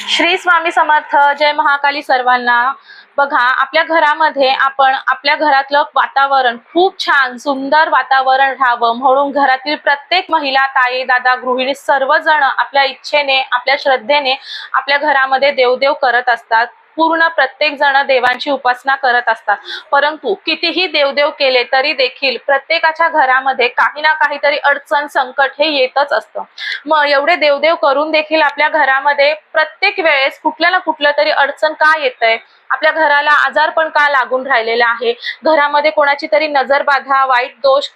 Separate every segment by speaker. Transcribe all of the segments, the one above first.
Speaker 1: श्री स्वामी समर्थ. जय महाकाली सर्वांना. बघा, आपल्या घरामध्ये आपण आपल्या घरातलं वातावरण खूप छान सुंदर वातावरण राहावं म्हणून घरातील प्रत्येक महिला, ताई, दादा, गृहिणी सर्वजण आपल्या इच्छेने, आपल्या श्रद्धेने आपल्या घरामध्ये देवदेव करत असतात. पूर्ण प्रत्येक जण देवांची उपासना करत असतात. परंतु कितीही देवदेव केले तरी देखील प्रत्येकाच्या घरामध्ये काही ना काहीतरी अडचण, संकट हे येतच असतं. मग एवढे देवदेव करून देखील आपल्या घरामध्ये प्रत्येक वेळेस कुठल्या ना कुठलं तरी अडचण का येतंय, आपल्या घराला आजारपण का लागून राहिलेलं आहे, घरामध्ये कोणाची तरी नजर बाधा, वाईट दोष,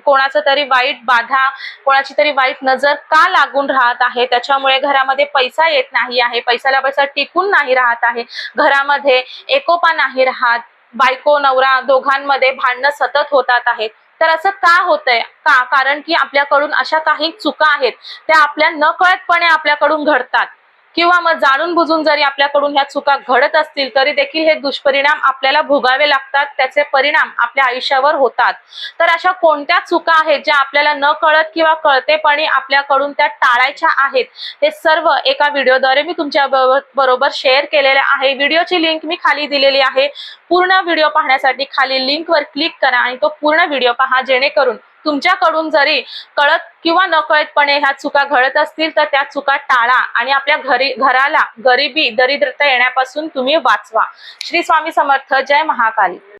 Speaker 1: कोणाचं तरी वाईट बाधा, कोणाची तरी वाईट नजर का लागून राहत आहे, त्याच्यामुळे घरामध्ये पैसा येत नाही आहे, पैशाला पैसा टिकून नाही राहत आहे, घरामध्ये एकोपा नाही राहत, बायको नवरा दोघांमध्ये भांडणं सतत होतात आहेत. तर असं का होतंय? कारण की आपल्याकडून अशा काही चुका आहेत त्या आपल्या नकळतपणे आपल्याकडून घडतात, किंवा मग जाणून बुजून जरी आपल्याकडून ह्या चुका घडत असतील तरी देखील हे दुष्परिणाम आपल्याला भोगावे लागतात, त्याचे परिणाम आपल्या आयुष्यावर होतात. तर अशा कोणत्या चुका आहेत ज्या आपल्याला न कळत किंवा कळतेपणी आपल्याकडून त्या टाळायच्या आहेत, हे सर्व एका व्हिडिओद्वारे मी तुमच्या बरोबर शेअर केलेले आहे. व्हिडिओची लिंक मी खाली दिलेली आहे. पूर्ण व्हिडिओ पाहण्यासाठी खाली लिंकवर क्लिक करा आणि तो पूर्ण व्हिडिओ पहा, जेणेकरून तुमच्याकडून जरी कळत किंवा नकळतपणे ह्या चुका घडत असतील तर त्या चुका टाळा आणि आपल्या घराला गरिबी, दरिद्रता येण्यापासून तुम्ही वाचवा. श्री स्वामी समर्थ. जय महाकाली.